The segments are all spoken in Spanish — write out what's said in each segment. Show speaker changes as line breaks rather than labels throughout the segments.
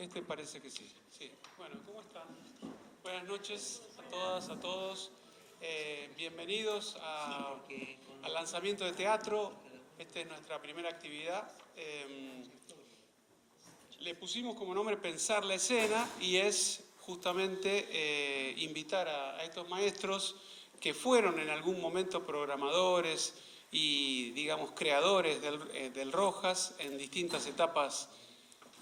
Este parece que sí. Sí. Bueno, ¿cómo están? Buenas noches a todas, a todos. Bienvenidos al lanzamiento de teatro. Esta es nuestra primera actividad. Le pusimos como nombre Pensar la escena y es justamente invitar a estos maestros que fueron en algún momento programadores y, digamos, creadores del Rojas en distintas etapas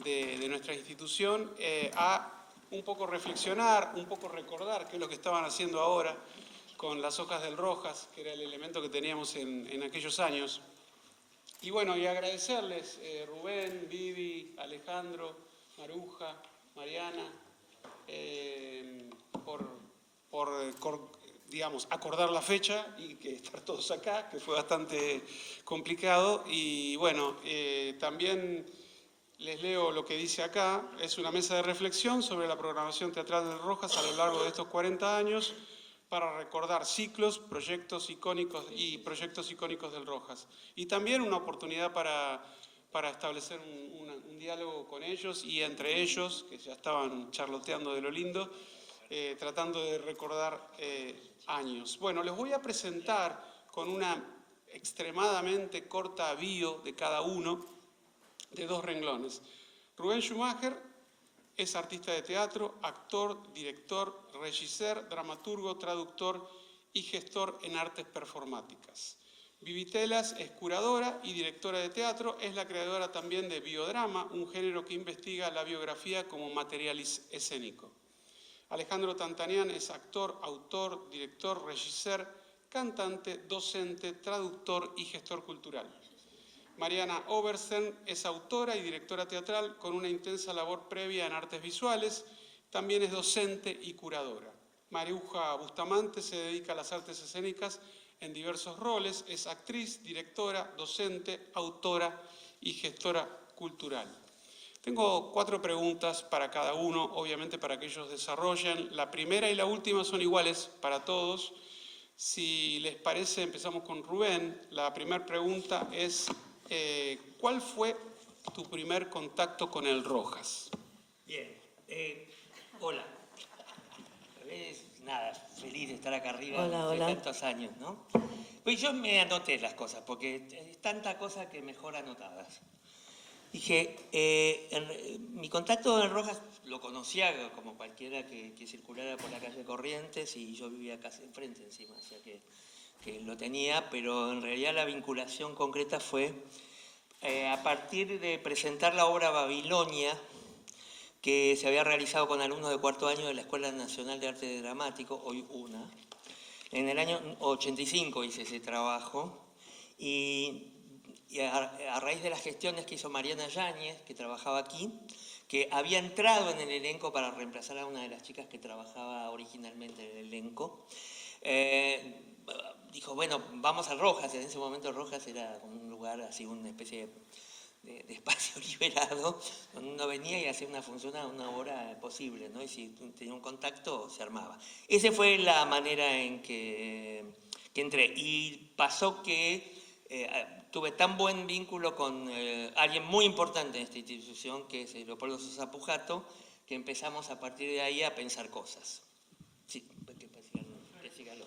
de nuestra institución, a un poco reflexionar, un poco recordar qué es lo que estaban haciendo ahora con las hojas del Rojas, que era el elemento que teníamos en aquellos años. Y bueno, y agradecerles, Rubén, Vivi, Alejandro, Maruja, Mariana, por digamos, acordar la fecha y que estar todos acá, que fue bastante complicado. Y bueno, también les leo lo que dice acá. Es una mesa de reflexión sobre la programación teatral del Rojas a lo largo de estos 40 años para recordar ciclos, proyectos icónicos del Rojas. Y también una oportunidad para establecer un diálogo con ellos y entre ellos, que ya estaban charloteando de lo lindo, tratando de recordar años. Bueno, les voy a presentar con una extremadamente corta bio de cada uno, de 2 renglones. Rubén Schumacher es artista de teatro, actor, director, regisseur, dramaturgo, traductor y gestor en artes performáticas. Vivi Telas es curadora y directora de teatro, es la creadora también de biodrama, un género que investiga la biografía como material escénico. Alejandro Tantanian es actor, autor, director, regisseur, cantante, docente, traductor y gestor cultural. Mariana Oberstern es autora y directora teatral con una intensa labor previa en artes visuales, también es docente y curadora. Maruja Bustamante se dedica a las artes escénicas en diversos roles, es actriz, directora, docente, autora y gestora cultural. Tengo 4 preguntas para cada uno, obviamente para que ellos desarrollen. La primera y la última son iguales para todos. Si les parece, empezamos con Rubén. La primera pregunta es, ¿cuál fue tu primer contacto con el Rojas?
Bien, hola. Nada, feliz de estar acá arriba después de tantos años, ¿no? Pues yo me anoté las cosas, porque es tanta cosa que mejor anotadas. Dije, mi contacto con el Rojas lo conocía como cualquiera que circulara por la calle Corrientes y yo vivía casi enfrente encima, o sea que lo tenía, pero en realidad la vinculación concreta fue a partir de presentar la obra Babilonia, que se había realizado con alumnos de 4º año de la Escuela Nacional de Arte Dramático, hoy UNA. En el año 85 hice ese trabajo y a raíz de las gestiones que hizo Mariana Yáñez, que trabajaba aquí, que había entrado en el elenco para reemplazar a una de las chicas que trabajaba originalmente en el elenco, dijo, bueno, vamos a Rojas. En ese momento Rojas era un lugar así, una especie de espacio liberado, donde uno venía y hacía una función a una hora posible, ¿no? Y si tenía un contacto, se armaba. Esa fue la manera en que entré. Y pasó que tuve tan buen vínculo con alguien muy importante en esta institución, que es Leopoldo Sosa Pujato, que empezamos a partir de ahí a pensar cosas. Sí, sígalo.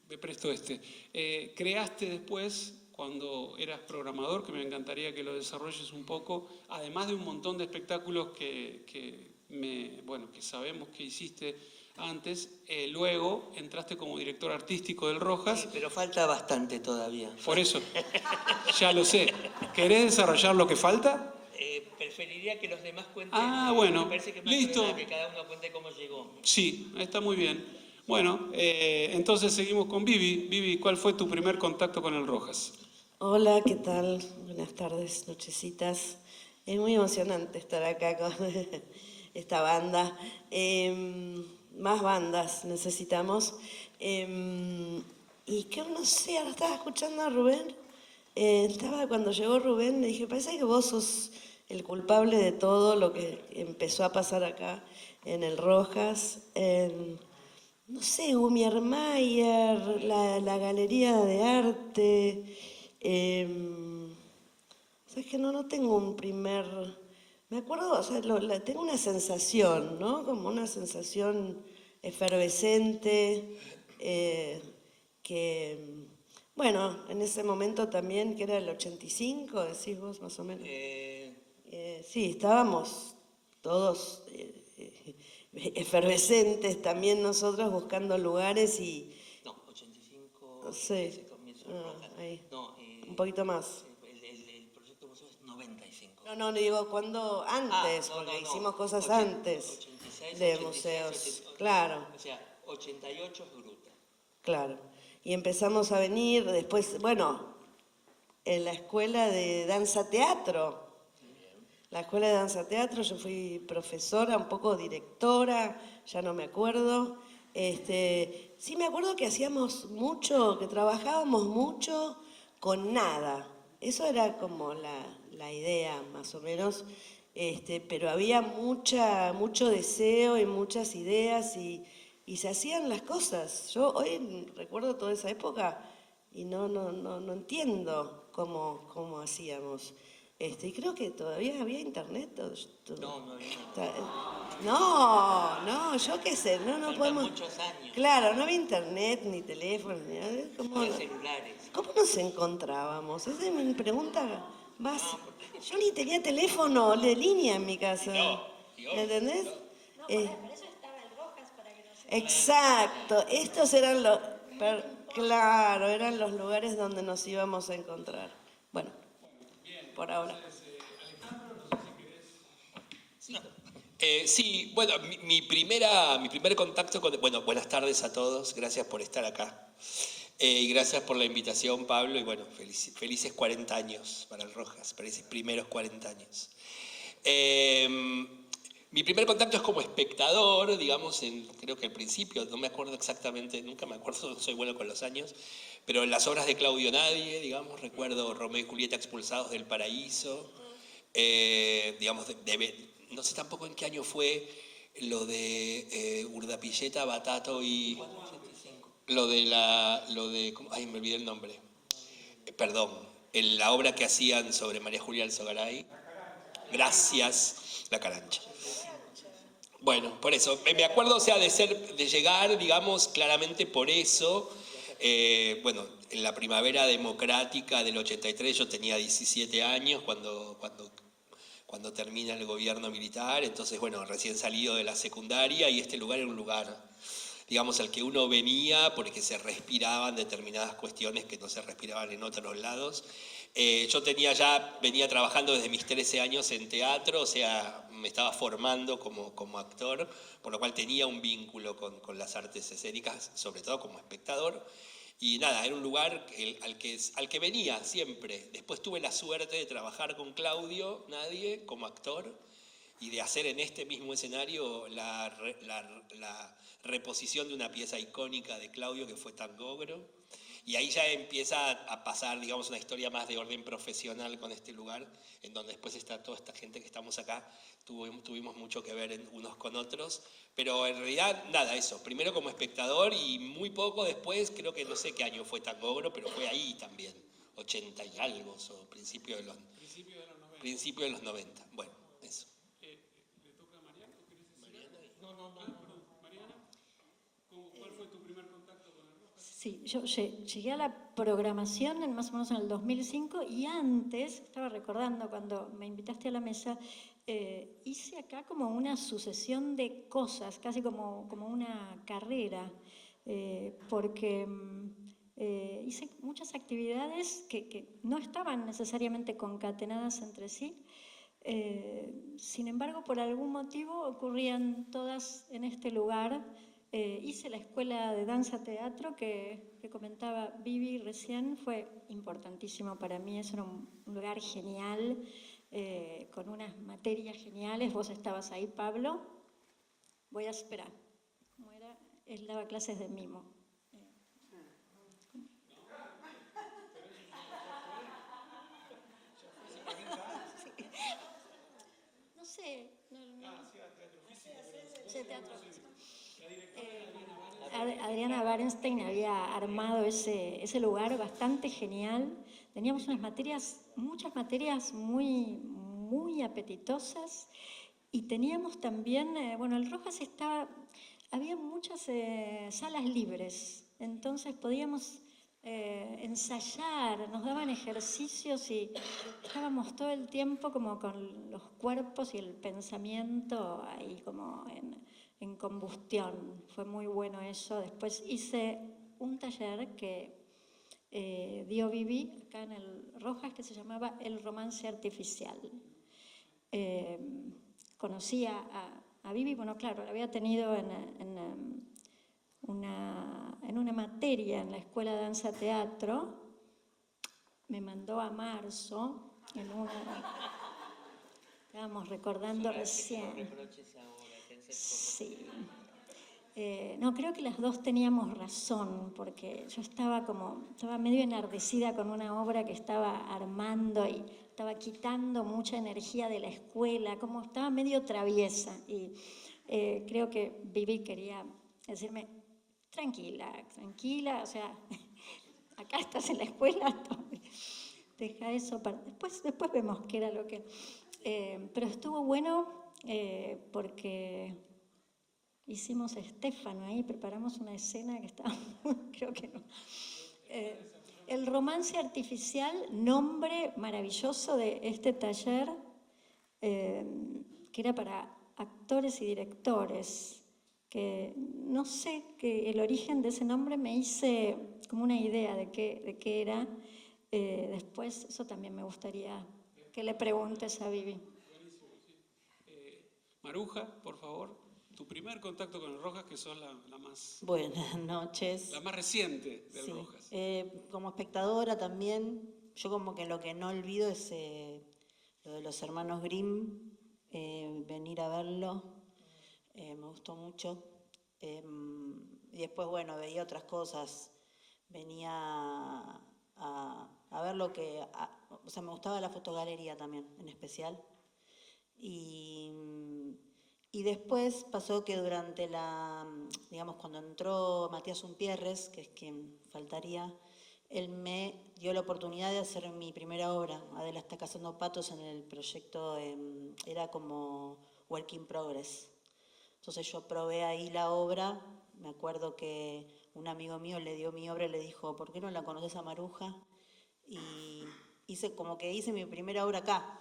Me presto creaste después, cuando eras programador, que me encantaría que lo desarrolles un poco, además de un montón de espectáculos que sabemos que hiciste antes, luego entraste como director artístico del Rojas.
Sí, pero falta bastante todavía.
Por eso, ya lo sé. ¿Querés desarrollar lo que falta?
Preferiría que los demás cuenten.
Bueno,
me parece que es más
listo.
Que cada uno cuente cómo llegó.
Sí, está muy bien. Bueno, entonces seguimos con Vivi. Vivi, ¿cuál fue tu primer contacto con el Rojas?
Hola, ¿qué tal? Buenas tardes, nochecitas. Es muy emocionante estar acá con esta banda. Más bandas necesitamos. Y que no sé, ahora estaba escuchando a Rubén. Cuando llegó Rubén, me dije, parece que vos sos el culpable de todo lo que empezó a pasar acá en el Rojas. No sé, Gumier Mayer, la Galería de Arte. Sabes que no tengo un primer Me acuerdo, o sea, tengo una sensación, ¿no? Como una sensación efervescente, que, bueno, en ese momento también, que era el 85, decís vos más o menos. Sí, estábamos todos efervescentes también nosotros buscando lugares y...
No, 85,
Sí,
ese comienzo de Rojas.
ahí,
No,
un poquito más.
el proyecto museo es 95.
No, digo, cuando antes,
no,
porque
no,
hicimos cosas
80,
antes
86,
de
86,
museos,
80,
claro,
o sea, 88 es Gruta.
claro. Y empezamos a venir después, bueno, en la escuela de danza teatro. La escuela de danza teatro, yo fui profesora, un poco directora, ya no me acuerdo. Sí me acuerdo que hacíamos mucho, que trabajábamos mucho con nada. Eso era como la idea, más o menos. Pero había mucho deseo y muchas ideas y se hacían las cosas. Yo hoy recuerdo toda esa época y no entiendo cómo hacíamos. Y creo que todavía había internet.
No había.
No, yo qué sé, no
Faltan
podemos.
muchos años.
Claro, no había internet, ni teléfono, ni nada.
No había celulares.
¿Cómo nos encontrábamos? Esa es mi pregunta básica.
No, porque...
Yo ni tenía teléfono de línea en mi casa.
yo,
¿Me entendés?
No, por eso estaba el Rojas, para que no se...
Exacto, estos eran los, claro, eran los lugares donde nos íbamos a encontrar. Bueno, por ahora.
Sí, bueno, mi primer contacto con... Bueno, buenas tardes a todos, gracias por estar acá. Y gracias por la invitación, Pablo, y bueno, felices 40 años para el Rojas, felices primeros 40 años. Mi primer contacto es como espectador, digamos, creo que al principio, no me acuerdo exactamente, nunca me acuerdo, no soy bueno con los años, pero en las obras de Claudio Nadie, digamos, recuerdo Romeo y Julieta expulsados del paraíso, digamos, no sé tampoco en qué año fue lo de Urdapilleta, Batato y... Lo de ay, me olvidé el nombre. Perdón, la obra que hacían sobre María Julia Alzogaray. Gracias, La Carancha. Bueno, por eso, me acuerdo, o sea, de llegar, digamos, claramente por eso. Bueno, en la primavera democrática del 83 yo tenía 17 años cuando termina el gobierno militar, entonces, bueno, recién salido de la secundaria y este lugar era un lugar, digamos, al que uno venía porque se respiraban determinadas cuestiones que no se respiraban en otros lados. Yo venía trabajando desde mis 13 años en teatro, o sea, me estaba formando como actor, por lo cual tenía un vínculo con las artes escénicas, sobre todo como espectador. Y nada, era un lugar al que venía siempre. Después tuve la suerte de trabajar con Claudio Nadie como actor y de hacer en este mismo escenario la reposición de una pieza icónica de Claudio que fue Tangogro. Y ahí ya empieza a pasar, digamos, una historia más de orden profesional con este lugar, en donde después está toda esta gente que estamos acá, tuvimos mucho que ver unos con otros, pero en realidad, nada, eso, primero como espectador y muy poco después, creo que no sé qué año fue Tangogro, pero fue ahí también, 80 y algo, o principio de los 90. Bueno, eso.
¿Le toca a Mariana?
No.
Mariana, ¿cuál fue tu primer contacto con el Rojas?
Sí, yo llegué a la programación más o menos en el 2005 y antes, estaba recordando cuando me invitaste a la mesa, hice acá como una sucesión de cosas, casi como una carrera, porque hice muchas actividades que no estaban necesariamente concatenadas entre sí. Sin embargo, por algún motivo ocurrían todas en este lugar. Hice la escuela de danza-teatro que comentaba Vivi recién, fue importantísimo para mí, es un lugar genial, con unas materias geniales. Vos estabas ahí, Pablo. Voy a esperar. ¿Cómo era? Él daba clases de mimo. No sé. Sí, teatro físico. Adriana Barenstein había armado ese lugar bastante genial. Teníamos muchas materias muy muy apetitosas. Y teníamos también, bueno, el Rojas había muchas salas libres, entonces podíamos ensayar, nos daban ejercicios y estábamos todo el tiempo como con los cuerpos y el pensamiento ahí como en combustión. Fue muy bueno eso. Después hice un taller que dio Vivi acá en el Rojas que se llamaba El romance artificial. Conocí a Vivi, bueno, claro, la había tenido en una materia en la Escuela de Danza Teatro. Me mandó a marzo, estábamos recordando recién. Sí. No, creo que las dos teníamos razón, porque yo estaba medio enardecida con una obra que estaba armando y estaba quitando mucha energía de la escuela, como estaba medio traviesa. Y creo que Vivi quería decirme, tranquila, o sea, acá estás en la escuela, deja eso, después vemos qué era lo que... pero estuvo bueno porque... Hicimos Estéfano ahí, preparamos una escena que estaba, creo que no. El romance artificial, nombre maravilloso de este taller, que era para actores y directores, que no sé, que el origen de ese nombre me hice como una idea de qué era. Después, eso también me gustaría que le preguntes a Vivi.
Buenísimo, sí. Maruja, por favor. Tu primer contacto con el Rojas, que sos la más...
Buenas noches.
La más reciente del
Sí.
Rojas.
Como espectadora también, yo como que lo que no olvido es lo de los hermanos Grimm, venir a verlo, me gustó mucho. Y después, bueno, veía otras cosas, venía a ver lo que... o sea, me gustaba la fotogalería también, en especial. Y después pasó que durante digamos, cuando entró Matías Umpierres, que es quien faltaría, él me dio la oportunidad de hacer mi primera obra. Adela está cazando patos en el proyecto, era como Work in Progress. Entonces yo probé ahí la obra, me acuerdo que un amigo mío le dio mi obra y le dijo, ¿por qué no la conoces a Maruja? Y hice mi primera obra acá.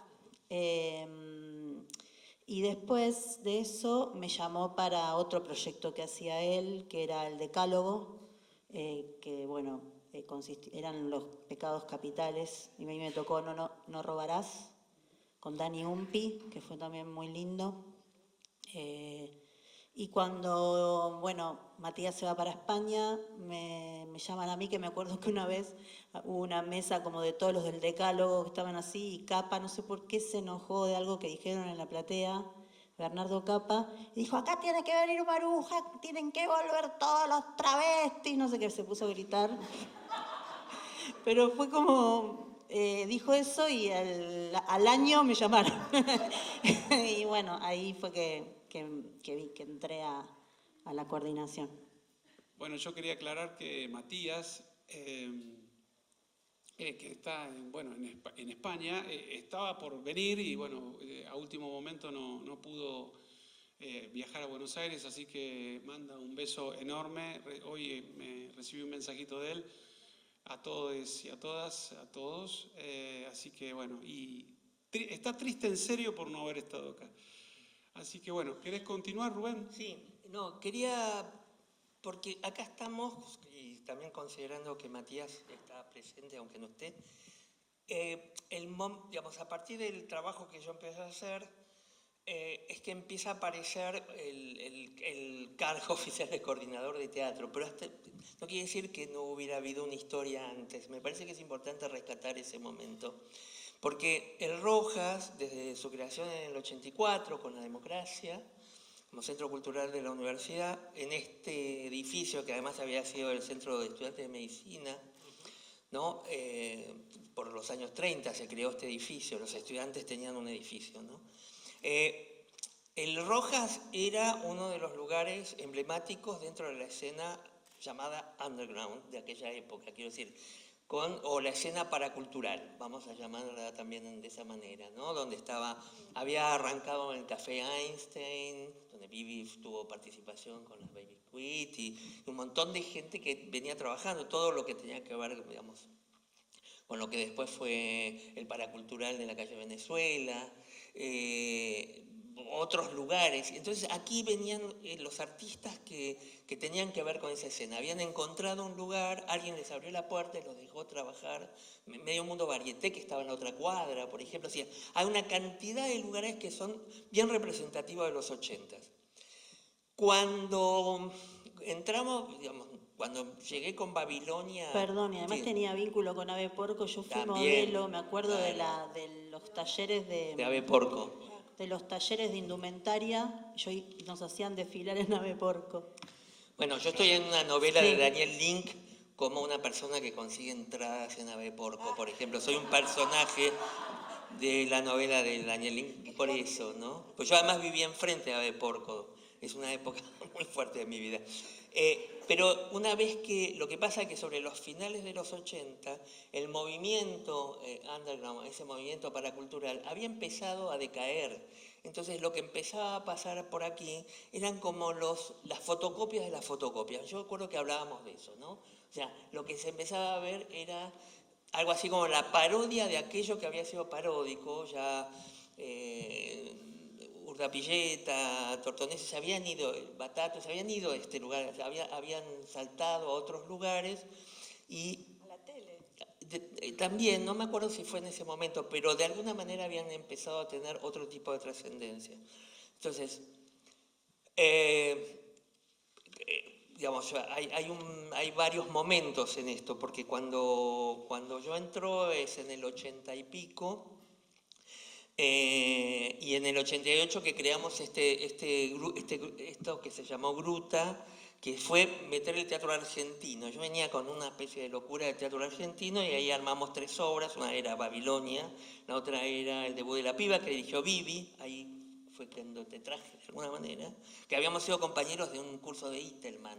Y después de eso me llamó para otro proyecto que hacía él, que era el Decálogo, que bueno, eran los pecados capitales, y a mí me tocó No robarás, con Dani Umpi, que fue también muy lindo. Y cuando, bueno, Matías se va para España, me llaman a mí, que me acuerdo que una vez hubo una mesa como de todos los del Decálogo que estaban así, y Capa, no sé por qué se enojó de algo que dijeron en la platea, Bernardo Capa, y dijo, acá tiene que venir Maruja, tienen que volver todos los travestis, no sé qué, se puso a gritar. Pero fue como, dijo eso y al año me llamaron. Y bueno, ahí fue que vi que entré a la coordinación.
Bueno, yo quería aclarar que Matías, que está en España, estaba por venir y bueno, a último momento no pudo viajar a Buenos Aires, así que manda un beso enorme. Hoy me recibí un mensajito de él, a todos y a todas, a todos. Así que bueno, y está triste en serio por no haber estado acá. Así que bueno, ¿querés continuar, Rubén?
Sí, no, quería, porque acá estamos, y también considerando que Matías está presente, aunque no esté, digamos, a partir del trabajo que yo empecé a hacer, es que empieza a aparecer el cargo oficial de coordinador de teatro, pero no quiere decir que no hubiera habido una historia antes. Me parece que es importante rescatar ese momento. Porque el Rojas, desde su creación en el 84, con la democracia, como centro cultural de la universidad, en este edificio que además había sido el centro de estudiantes de medicina, ¿no? Por los años 30 se creó este edificio, los estudiantes tenían un edificio, ¿no? El Rojas era uno de los lugares emblemáticos dentro de la escena llamada underground de aquella época, quiero decir, o la escena paracultural, vamos a llamarla también de esa manera, ¿no? Donde había arrancado en el Café Einstein, donde Vivi tuvo participación con las Baby Quit y un montón de gente que venía trabajando, todo lo que tenía que ver, digamos, con lo que después fue el paracultural de la calle Venezuela, otros lugares. Entonces aquí venían los artistas que tenían que ver con esa escena. Habían encontrado un lugar, alguien les abrió la puerta y los dejó trabajar. Medio Mundo Varieté, que estaba en la otra cuadra, por ejemplo. O sea, hay una cantidad de lugares que son bien representativos de los 80. Cuando entramos, digamos, cuando llegué con Babilonia...
Perdón, y además
sí,
tenía vínculo con Ave Porco, yo fui
también,
modelo, me acuerdo
claro,
de los talleres
de Ave Porco.
de los talleres de indumentaria, nos hacían desfilar en Ave Porco.
Bueno, yo estoy en una novela de
Sí.
Daniel Link como una persona que consigue entradas en Ave Porco, por ejemplo. Soy un personaje de la novela de Daniel Link, por eso, ¿no? Pues yo además vivía enfrente de Ave Porco. Es una época muy fuerte de mi vida. Pero una vez que, lo que pasa es que sobre los finales de los 80, el movimiento underground, ese movimiento paracultural, había empezado a decaer. Entonces lo que empezaba a pasar por aquí eran como las fotocopias de las fotocopias. Yo recuerdo que hablábamos de eso, ¿no? O sea, lo que se empezaba a ver era algo así como la parodia de aquello que había sido paródico, ya Urdapilleta, Tortonese se habían ido, Batato, se habían ido a este lugar, habían saltado a otros lugares y también, no me acuerdo si fue en ese momento, pero de alguna manera habían empezado a tener otro tipo de trascendencia. Entonces, digamos, hay varios momentos en esto, porque cuando yo entro es en el 80 y pico, y en el 88 que creamos esto que se llamó Gruta, que fue meter el teatro argentino. Yo venía con una especie de locura del teatro argentino y ahí armamos 3 obras, una era Babilonia, la otra era El debut de la piba, que dirigió Vivi, ahí fue cuando te traje de alguna manera, que habíamos sido compañeros de un curso de Itelman,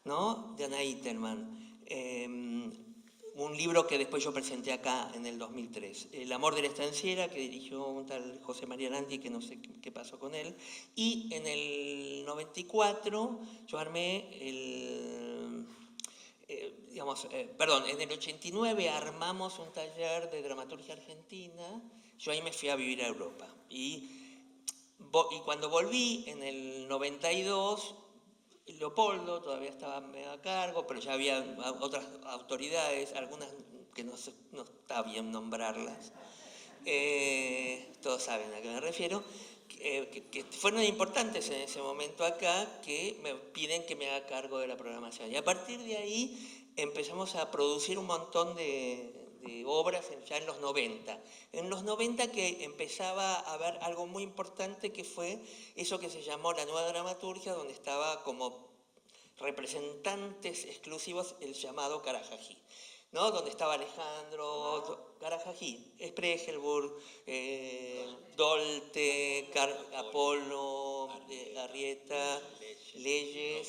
¿no? De Ana Itelman. Un libro que después yo presenté acá en el 2003. El amor de la estanciera, que dirigió un tal José María Landi, que no sé qué pasó con él. Y en el 94 yo armé en el 89 armamos un taller de dramaturgia argentina. Yo ahí me fui a vivir a Europa. Y cuando volví en el 92... Leopoldo todavía estaba medio a cargo, pero ya había otras autoridades, algunas que no está bien nombrarlas. Todos saben a qué me refiero, que fueron importantes en ese momento acá, que me piden que me haga cargo de la programación. Y a partir de ahí empezamos a producir un montón de obras ya en los 90. En los 90 que empezaba a haber algo muy importante que fue eso que se llamó la nueva dramaturgia, donde estaba como representantes exclusivos el llamado Carajají, ¿no? Donde estaba Alejandro Carajají, Spregelburg, Dolte, Apolo, Arrieta, Leyes,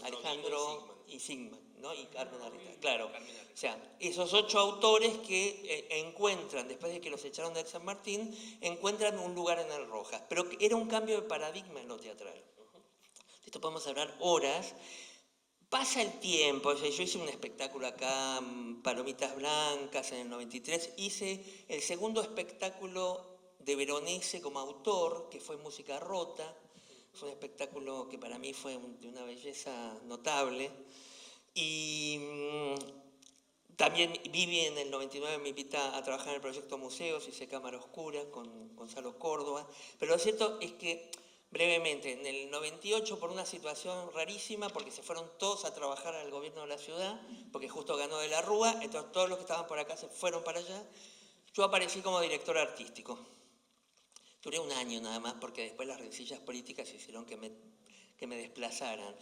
Alejandro y Sigman, ¿no? Y Carmen Arrieta, claro. O sea, esos 8 autores que encuentran, después de que los echaron de San Martín, encuentran un lugar en el Rojas. Pero era un cambio de paradigma en lo teatral. De esto podemos hablar horas. Pasa el tiempo, o sea, yo hice un espectáculo acá, Palomitas Blancas, en el 93. Hice el segundo espectáculo de Veronese como autor, que fue Música Rota. Fue un espectáculo que para mí fue de una belleza notable. Y también Vivi en el 99 me invita a trabajar en el proyecto Museos, hice Cámara Oscura con Gonzalo Córdoba. Pero lo cierto es que, brevemente, en el 98, por una situación rarísima, porque se fueron todos a trabajar al gobierno de la ciudad, porque justo ganó de la Rúa, entonces todos los que estaban por acá se fueron para allá, yo aparecí como director artístico. Duré un año nada más, porque después las rencillas políticas hicieron que me desplazaran.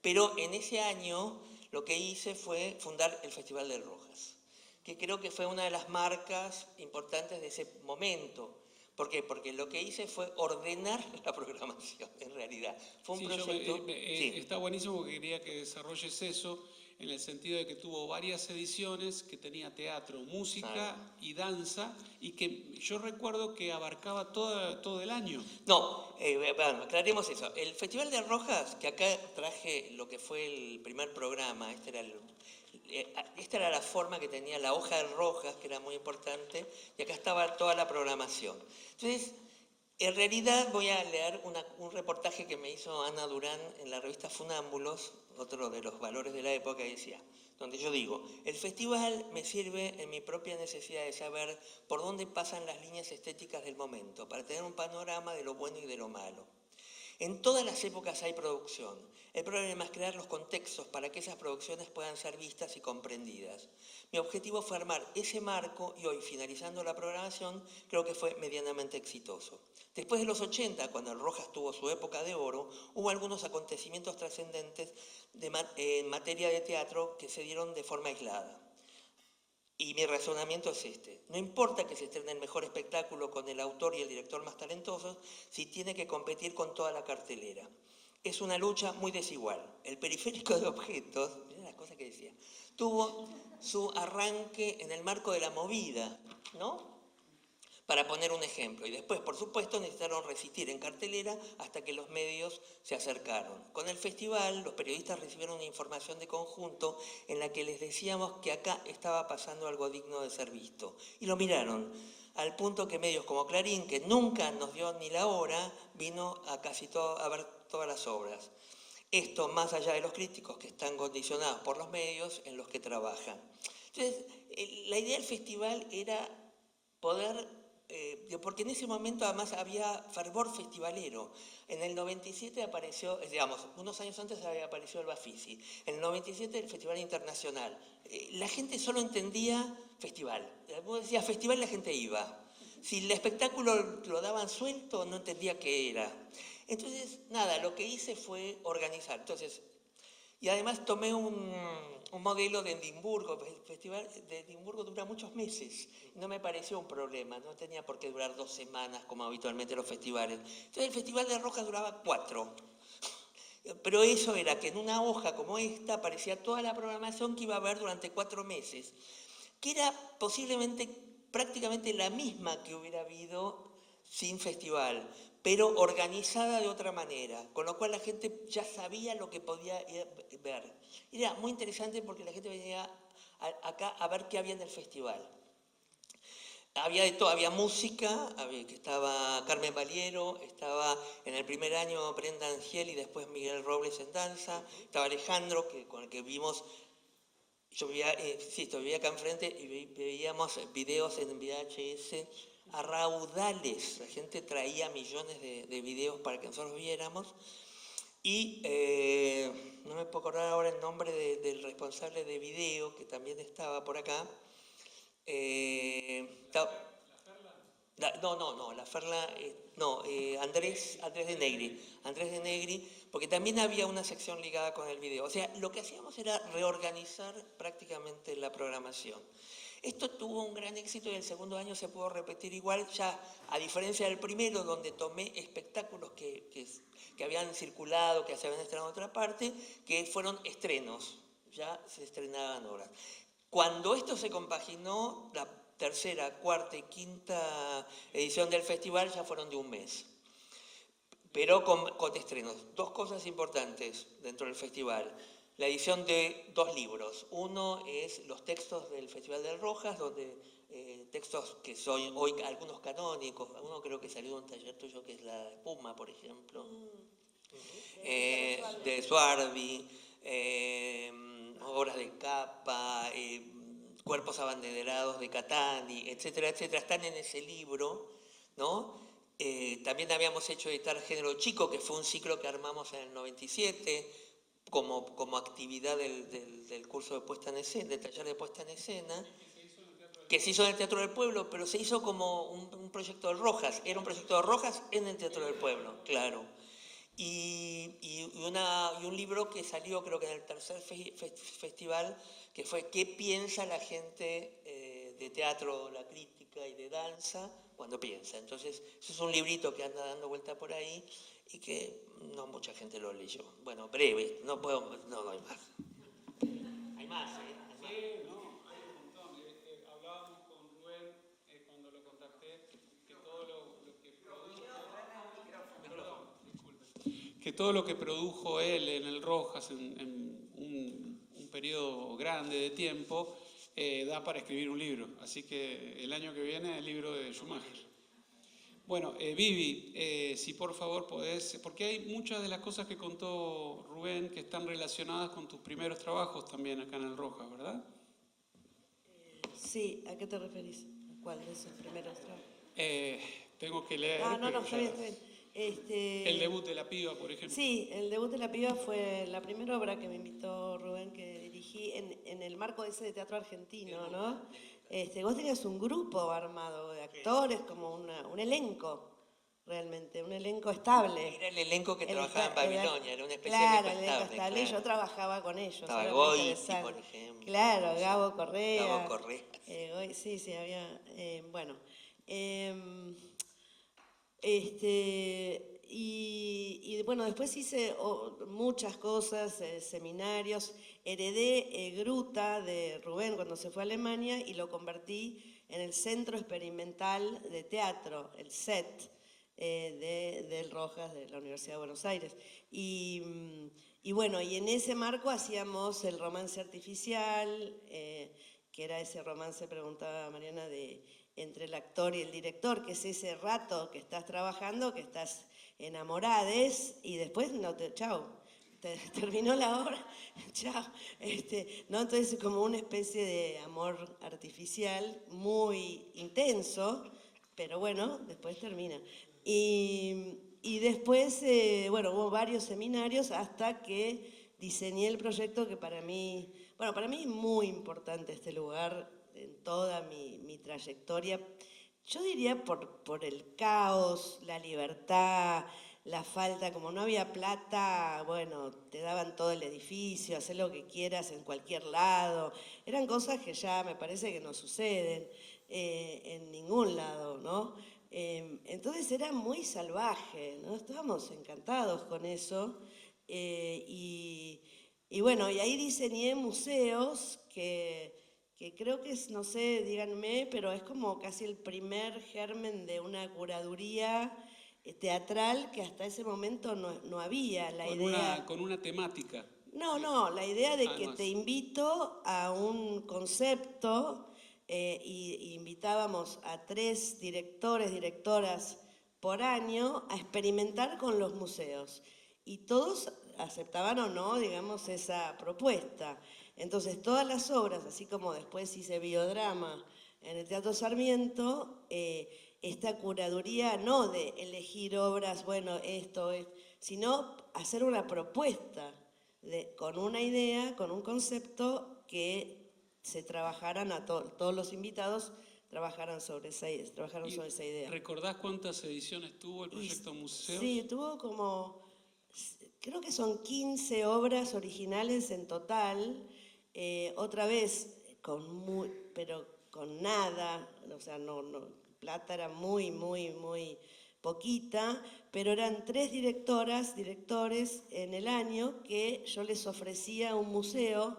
Pero en ese año lo que hice fue fundar el Festival de Rojas, que creo que fue una de las marcas importantes de ese momento. ¿Por qué? Porque lo que hice fue ordenar la programación, en realidad. Fue un proyecto...
Está buenísimo porque quería que desarrolles eso. en el sentido de que tuvo varias ediciones, que tenía teatro, música y danza, y que yo recuerdo que abarcaba todo el año.
No, bueno, aclaremos eso. El Festival de Rojas, que acá traje lo que fue el primer programa, esta era la forma que tenía la hoja de Rojas, que era muy importante, y acá estaba toda la programación. Entonces, en realidad voy a leer un reportaje que me hizo Ana Durán en la revista Funámbulos, otro de los valores de la época, y decía, donde yo digo, el festival me sirve en mi propia necesidad de saber por dónde pasan las líneas estéticas del momento, para tener un panorama de lo bueno y de lo malo. En todas las épocas hay producción. El problema es crear los contextos para que esas producciones puedan ser vistas y comprendidas. Mi objetivo fue armar ese marco y hoy, finalizando la programación, creo que fue medianamente exitoso. Después de los 80, cuando el Rojas tuvo su época de oro, hubo algunos acontecimientos trascendentes en materia de teatro que se dieron de forma aislada. Y mi razonamiento es este. No importa que se estrene el mejor espectáculo con el autor y el director más talentosos, si tiene que competir con toda la cartelera. Es una lucha muy desigual. El periférico de objetos, mirá las cosas que decía, tuvo su arranque en el marco de la movida, ¿no? Para poner un ejemplo. Y después, por supuesto, necesitaron resistir en cartelera hasta que los medios se acercaron. Con el festival, los periodistas recibieron una información de conjunto en la que les decíamos que acá estaba pasando algo digno de ser visto. Y lo miraron, al punto que medios como Clarín, que nunca nos dio ni la hora, vino a ver todas las obras. Esto más allá de los críticos que están condicionados por los medios en los que trabajan. Entonces, la idea del festival era poder... porque en ese momento además había fervor festivalero. En el 97 apareció, digamos, unos años antes había aparecido el Bafisi. En el 97 el Festival Internacional. La gente solo entendía festival. Vos decías festival, la gente iba. Si el espectáculo lo daban suelto, no entendía qué era. Entonces, nada, lo que hice fue organizar. Entonces, y además tomé un modelo de Edimburgo. El festival de Edimburgo dura muchos meses. No me pareció un problema, no tenía por qué durar 2 semanas como habitualmente los festivales. Entonces el Festival de Rojas duraba 4. Pero eso era que en una hoja como esta aparecía toda la programación que iba a haber durante 4 meses, que era posiblemente prácticamente la misma que hubiera habido sin festival, pero organizada de otra manera, con lo cual la gente ya sabía lo que podía ver. Era muy interesante porque la gente venía acá a ver qué había en el festival. Había de todo, había música, que estaba Carmen Valiero, estaba en el primer año Brenda Angel y después Miguel Robles en danza, estaba Alejandro, con el que vimos, yo vivía acá enfrente y veíamos videos en VHS a raudales, la gente traía millones de videos para que nosotros viéramos, y no me puedo acordar ahora el nombre del responsable de video, que también estaba por acá. Andrés de Negri, porque también había una sección ligada con el video. O sea, lo que hacíamos era reorganizar prácticamente la programación. Esto tuvo un gran éxito y el segundo año se pudo repetir igual, ya a diferencia del primero, donde tomé espectáculos que habían circulado, que se habían estrenado en otra parte, que fueron estrenos, ya se estrenaban obras. Cuando esto se compaginó, la tercera, cuarta y quinta edición del festival ya fueron de un mes, pero con estrenos. 2 cosas importantes dentro del festival. La edición de 2 libros. Uno es los textos del Festival del Rojas, donde textos que son hoy algunos canónicos. Uno creo que salió de un taller tuyo que es La Espuma, por ejemplo, de Suardi, obras de Capa, Cuerpos abanderados de Catani, etcétera, etcétera, están en ese libro, ¿no? También habíamos hecho editar Género Chico, que fue un ciclo que armamos en el 97, como actividad del curso de puesta en escena, del taller de puesta en escena, que se hizo en el Teatro del Pueblo, pero se hizo como un proyecto de Rojas, era un proyecto de Rojas en el Teatro del Pueblo, claro. Y un libro que salió creo que en el tercer festival, que fue ¿Qué piensa la gente de teatro, la crítica y de danza cuando piensa? Entonces, eso es un librito que anda dando vuelta por ahí y que no mucha gente lo leyó. Bueno, breve, no hay más. más, ¿eh? Es más.
Sí, no, hay un montón. Hablábamos con Rubén cuando lo contacté que todo lo que produjo... Perdón, disculpe. Que todo lo que produjo él en el Rojas en un periodo grande de tiempo da para escribir un libro. Así que el año que viene el libro de Schumacher. Bueno, Vivi, si por favor podés, porque hay muchas de las cosas que contó Rubén que están relacionadas con tus primeros trabajos también acá en el Rojas, ¿verdad?
Sí, ¿a qué te referís? ¿Cuál de esos primeros trabajos?
Tengo que leer.
Ah, no,
pero
está
ya-
bien, está bien.
El debut de la piba, por ejemplo.
Sí, el debut de la piba fue la primera obra que me invitó Rubén, que dirigí en el marco ese de teatro argentino, ¿no? Vos tenías un grupo armado de actores, como un elenco, realmente, un elenco estable.
Era el elenco que
El
trabajaba en
esta- era-
Babilonia, era una especie
claro,
de
el
elenco
elenco estable, y yo
claro.
trabajaba con ellos.
Estaba
era muy
Goiti,
interesante.
por ejemplo.
Claro, Gabo Correa.
Gabo Correa.
Sí, había, bueno. Y bueno, después hice muchas cosas, seminarios, heredé Gruta de Rubén cuando se fue a Alemania y lo convertí en el Centro Experimental de Teatro, el CET, del Rojas de la Universidad de Buenos Aires. Y bueno, y en ese marco hacíamos el romance artificial, que era ese romance, preguntaba Mariana, entre el actor y el director, que es ese rato que estás trabajando, que estás enamorades y después chao, terminó la obra, chao. ¿No? Entonces como una especie de amor artificial muy intenso, pero bueno, después termina. Y después, bueno, hubo varios seminarios hasta que diseñé el proyecto que para mí es muy importante este lugar en toda mi trayectoria. Yo diría por el caos, la libertad, la falta, como no había plata, bueno, te daban todo el edificio, hacer lo que quieras en cualquier lado. Eran cosas que ya me parece que no suceden en ningún lado, ¿no? Entonces era muy salvaje, ¿no? Estábamos encantados con eso. Y bueno, y ahí diseñé museos que creo que es, no sé, díganme, pero es como casi el primer germen de una curaduría teatral que hasta ese momento no había.
Con una temática.
No, la idea de que
Además.
te invito a un concepto y invitábamos a 3 directores, directoras por año a experimentar con los museos. Y todos aceptaban o no, digamos, esa propuesta. Entonces, todas las obras, así como después hice biodrama en el Teatro Sarmiento, esta curaduría no de elegir obras, bueno, sino hacer una propuesta con una idea, con un concepto que se trabajaran todos los invitados trabajaron sobre esa idea.
¿Recordás cuántas ediciones tuvo el proyecto Museos?
Sí, tuvo creo que son 15 obras originales en total, otra vez pero con nada, o sea, plata era muy poquita, pero eran 3 directores en el año que yo les ofrecía un museo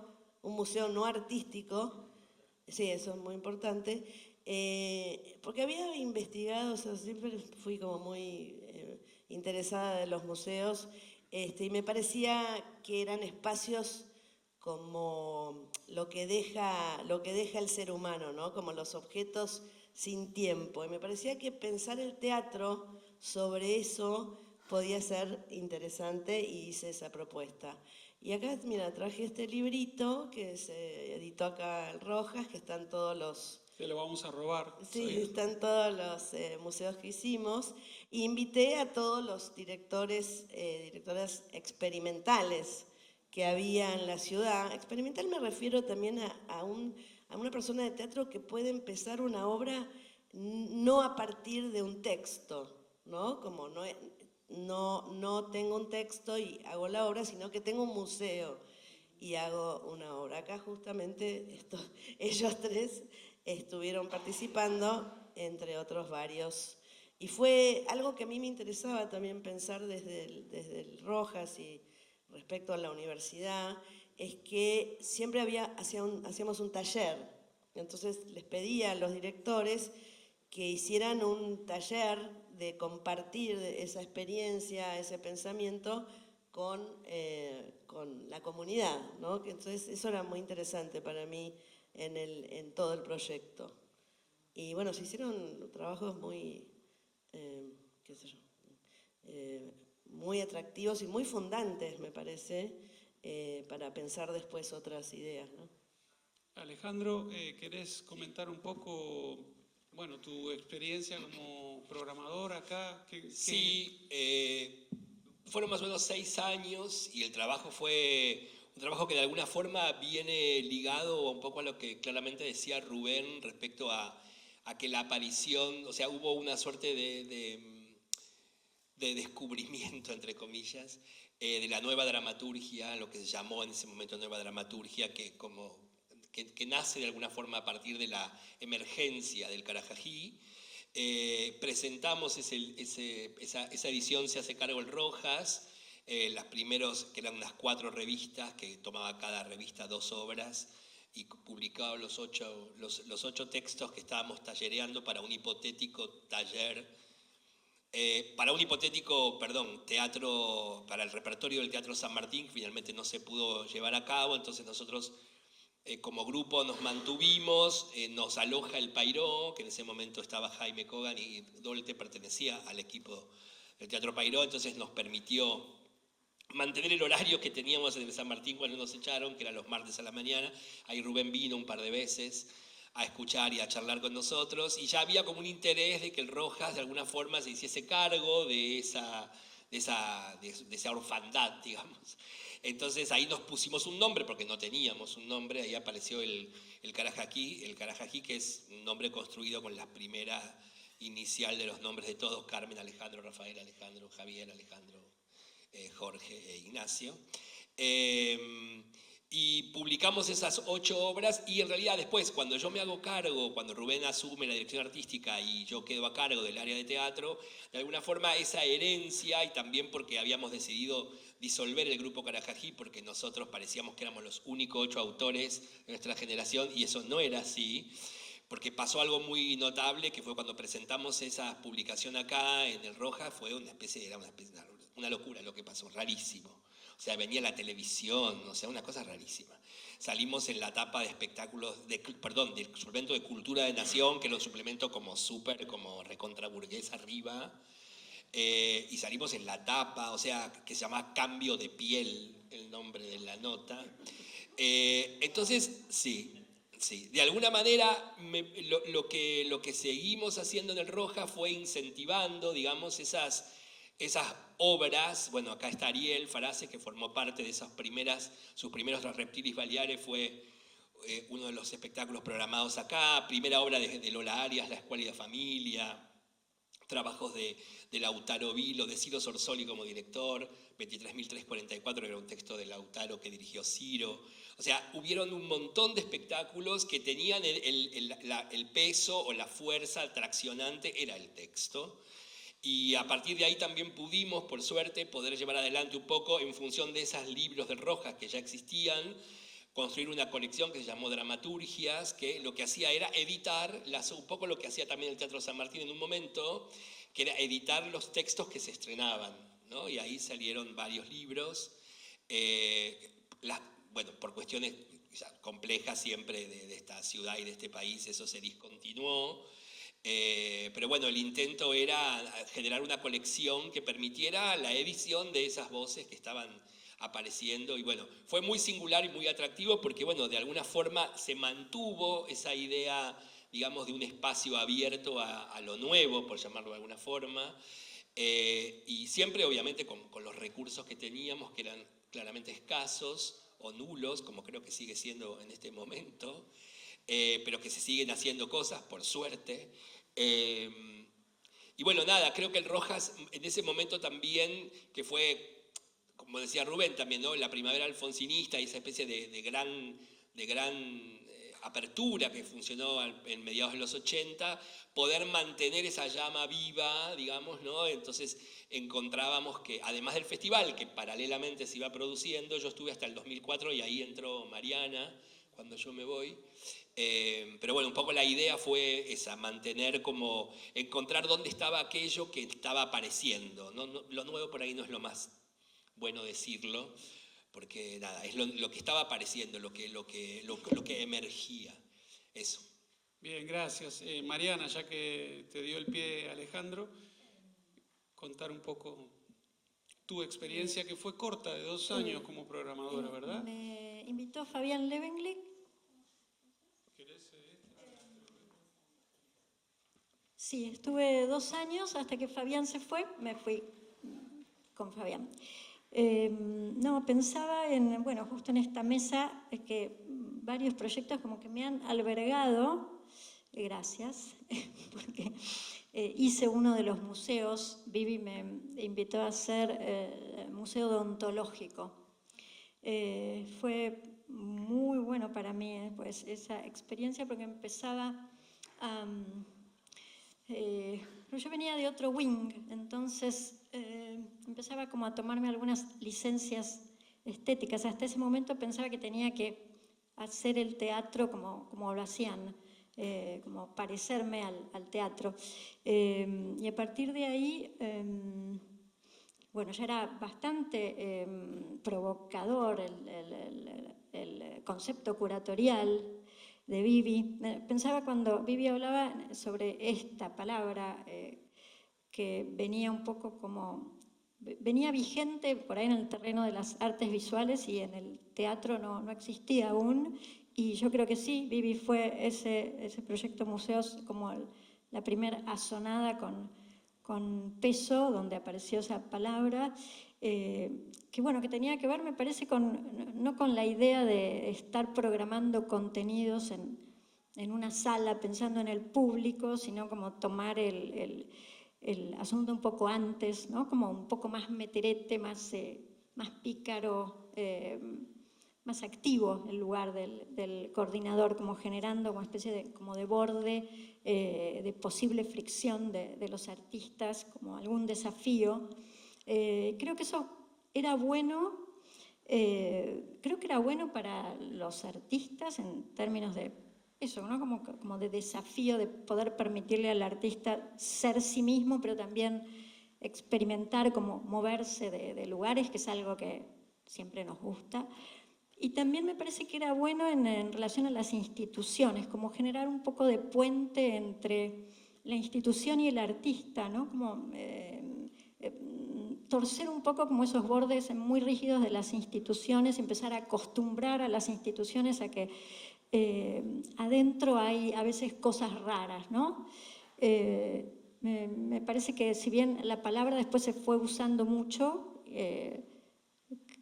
no artístico, sí, eso es muy importante, porque había investigado, o sea, siempre fui como muy interesada de los museos, y me parecía que eran espacios como lo que deja el ser humano, ¿no? Como los objetos sin tiempo. Y me parecía que pensar el teatro sobre eso podía ser interesante y hice esa propuesta. Y acá, mira, traje este librito que se editó acá en Rojas, que están todos los...
Te lo vamos a robar.
Sí, están todos los museos que hicimos. E invité a todos los directoras experimentales que había en la ciudad. Experimental me refiero también a una persona de teatro que puede empezar una obra no a partir de un texto, ¿no? Como no tengo un texto y hago la obra, sino que tengo un museo y hago una obra. Acá justamente ellos 3 estuvieron participando, entre otros varios. Y fue algo que a mí me interesaba también pensar desde el Rojas y respecto a la universidad, es que siempre hacíamos un taller. Entonces les pedía a los directores que hicieran un taller de compartir esa experiencia, ese pensamiento con la comunidad, ¿no? Entonces eso era muy interesante para mí en todo el proyecto. Y bueno, se hicieron trabajos muy, qué sé yo, muy atractivos y muy fundantes, me parece, para pensar después otras ideas, ¿no?
Alejandro, ¿querés comentar un poco, bueno, tu experiencia como programador acá?
Sí, fueron más o menos 6 años y el trabajo fue un trabajo que de alguna forma viene ligado un poco a lo que claramente decía Rubén respecto a que la aparición, o sea, hubo una suerte de descubrimiento, entre comillas, de la nueva dramaturgia, lo que se llamó en ese momento nueva dramaturgia, que nace de alguna forma a partir de la emergencia del Carajají. Presentamos esa edición, se hace cargo el Rojas, las primeros, que eran unas 4 revistas, que tomaba cada revista 2 obras, y publicaba los 8 textos que estábamos tallereando para un hipotético taller, teatro, para el repertorio del Teatro San Martín, que finalmente no se pudo llevar a cabo. Entonces nosotros como grupo nos mantuvimos, nos aloja el Pairó, que en ese momento estaba Jaime Kogan y Dolte pertenecía al equipo del Teatro Pairó, entonces nos permitió mantener el horario que teníamos en el San Martín cuando nos echaron, que eran los martes a la mañana. Ahí Rubén vino un par de veces a escuchar y a charlar con nosotros, y ya había como un interés de que el Rojas de alguna forma se hiciese cargo de esa orfandad, digamos. Entonces ahí nos pusimos un nombre, porque no teníamos un nombre, ahí apareció el Carajají, que es un nombre construido con la primera inicial de los nombres de todos: Carmen, Alejandro, Rafael, Alejandro, Javier, Alejandro, Jorge e Ignacio. Y publicamos esas 8 obras, y en realidad después, cuando yo me hago cargo, cuando Rubén asume la dirección artística y yo quedo a cargo del área de teatro, de alguna forma esa herencia, y también porque habíamos decidido disolver el grupo Carajají, porque nosotros parecíamos que éramos los únicos 8 autores de nuestra generación, y eso no era así, porque pasó algo muy notable, que fue cuando presentamos esa publicación acá en el Rojas, fue una locura lo que pasó, rarísimo. O sea, venía la televisión, o sea, una cosa rarísima. Salimos en la tapa de espectáculos, del suplemento de Cultura de Nación, que era un suplemento como recontraburgués arriba, y salimos en la tapa, o sea, que se llama Cambio de Piel, el nombre de la nota. Entonces, sí, de alguna manera lo que seguimos haciendo en el Roja fue incentivando, digamos, esas obras. Bueno, acá está Ariel Farase, que formó parte de sus primeros Reptilis Baleares, fue uno de los espectáculos programados acá, primera obra de Lola Arias, La Escuela y la Familia, trabajos de Lautaro Vilo, de Ciro Sorsoli como director, 23.344, era un texto de Lautaro que dirigió Ciro. O sea, hubieron un montón de espectáculos que tenían el peso o la fuerza traccionante, era el texto. Y a partir de ahí también pudimos, por suerte, poder llevar adelante un poco, en función de esos libros de Rojas que ya existían, construir una colección que se llamó Dramaturgias, que lo que hacía era editar, un poco lo que hacía también el Teatro San Martín en un momento, que era editar los textos que se estrenaban, ¿no? Y ahí salieron varios libros, por cuestiones complejas siempre de esta ciudad y de este país, eso se discontinuó. Pero bueno, el intento era generar una colección que permitiera la edición de esas voces que estaban apareciendo, y bueno, fue muy singular y muy atractivo porque, bueno, de alguna forma se mantuvo esa idea, digamos, de un espacio abierto a lo nuevo, por llamarlo de alguna forma, y siempre obviamente con los recursos que teníamos, que eran claramente escasos o nulos, como creo que sigue siendo en este momento, pero que se siguen haciendo cosas, por suerte. Y bueno, nada, creo que el Rojas en ese momento también, que fue, como decía Rubén también, ¿no?, la primavera alfonsinista y esa especie de gran apertura que funcionó en mediados de los 80, poder mantener esa llama viva, digamos, ¿no? Entonces encontrábamos que, además del festival, que paralelamente se iba produciendo, yo estuve hasta el 2004 y ahí entró Mariana, cuando yo me voy. Pero bueno, un poco la idea fue esa, mantener como, encontrar dónde estaba aquello que estaba apareciendo. Lo nuevo por ahí no es lo más bueno decirlo, porque nada, es lo que estaba apareciendo, lo que emergía, eso.
Bien, gracias. Mariana, ya que te dio el pie Alejandro, contar un poco tu experiencia, que fue corta, de 2 años como programadora, ¿verdad?
Me invitó Fabián Levenglick. Sí, estuve 2 años hasta que Fabián se fue, me fui con Fabián. No, pensaba en, bueno, justo en esta mesa, que varios proyectos como que me han albergado, gracias, porque hice uno de los museos, Vivi me invitó a hacer museo odontológico. Fue muy bueno para mí, pues, esa experiencia, porque empezaba yo venía de otro wing, entonces empezaba como a tomarme algunas licencias estéticas. Hasta ese momento pensaba que tenía que hacer el teatro como lo hacían, como parecerme al teatro. Y a partir de ahí, bueno, ya era bastante provocador el concepto curatorial de Vivi. Pensaba cuando Vivi hablaba sobre esta palabra que venía un poco como, venía vigente por ahí en el terreno de las artes visuales y en el teatro no existía aún, y yo creo que sí, Vivi fue ese proyecto museos como la primera asonada con peso, donde apareció esa palabra, que bueno, que tenía que ver, me parece, no con la idea de estar programando contenidos en una sala pensando en el público, sino como tomar el asunto un poco antes, ¿no? Como un poco más meterete, más pícaro, más activo en lugar del coordinador, como generando una especie de borde, de posible fricción de los artistas, como algún desafío. Creo que eso era bueno, creo que era bueno para los artistas en términos de eso, ¿no? Como de desafío, de poder permitirle al artista ser sí mismo, pero también experimentar, como moverse de lugares, que es algo que siempre nos gusta. Y también me parece que era bueno en relación a las instituciones, como generar un poco de puente entre la institución y el artista, ¿no? Como torcer un poco como esos bordes muy rígidos de las instituciones, empezar a acostumbrar a las instituciones a que adentro hay a veces cosas raras, ¿no? Me parece que si bien la palabra después se fue usando mucho,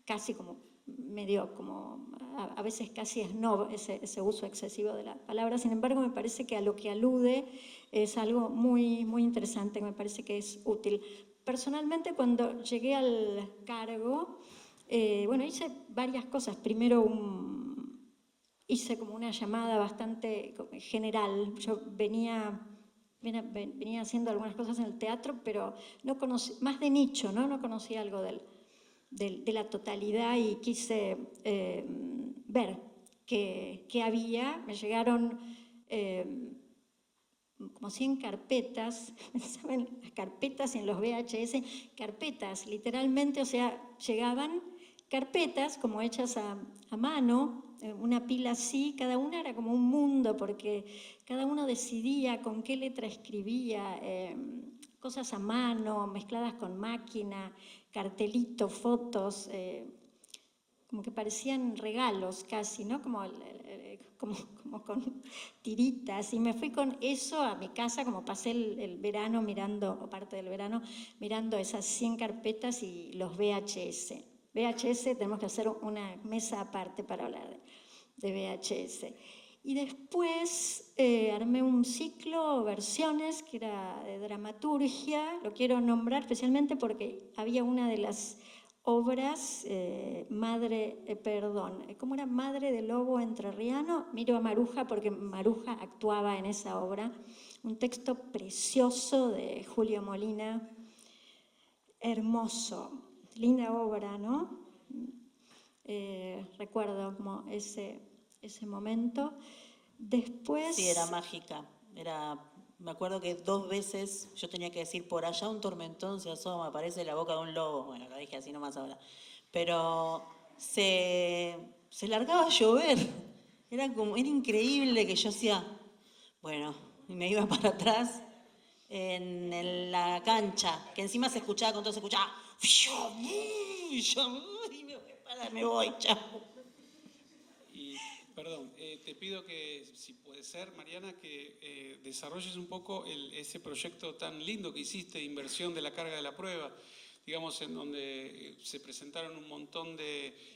casi como medio como a veces casi snob ese uso excesivo de la palabra, sin embargo me parece que a lo que alude es algo muy, muy interesante, me parece que es útil. Personalmente, cuando llegué al cargo, bueno, hice varias cosas. Primero hice como una llamada bastante general. Yo venía haciendo algunas cosas en el teatro, pero no conocí, más de nicho, ¿no? No conocía algo de la totalidad, y quise ver qué había. Me llegaron como 100 carpetas, pensaba en las carpetas y en los VHS, carpetas literalmente, o sea, llegaban carpetas como hechas a mano, una pila así, cada una era como un mundo, porque cada uno decidía con qué letra escribía, cosas a mano, mezcladas con máquina, cartelitos, fotos, como que parecían regalos casi, ¿no? Como con tiritas. Y me fui con eso a mi casa, como pasé el verano mirando, o parte del verano, mirando esas 100 carpetas y los VHS. VHS, tenemos que hacer una mesa aparte para hablar de VHS. Y después armé un ciclo, versiones, que era de dramaturgia. Lo quiero nombrar especialmente porque había una de las obras, ¿cómo era? Madre de Lobo Entrerriano. Miro a Maruja porque Maruja actuaba en esa obra. Un texto precioso de Julio Molina, hermoso, linda obra, ¿no? Recuerdo como ese momento. Después...
Sí, era mágica. Me acuerdo que 2 veces yo tenía que decir, por allá un tormentón se asoma, aparece la boca de un lobo. Bueno, lo dije así nomás ahora. Pero se largaba a llover. Era increíble que yo hacía, bueno, y me iba para atrás en la cancha, que encima se escuchaba, con todo se escuchaba, y yo, me voy, chao.
Y, perdón, te pido que, si puede ser, Mariana, que desarrolles un poco ese proyecto tan lindo que hiciste de inversión de la carga de la prueba, digamos, en donde se presentaron un montón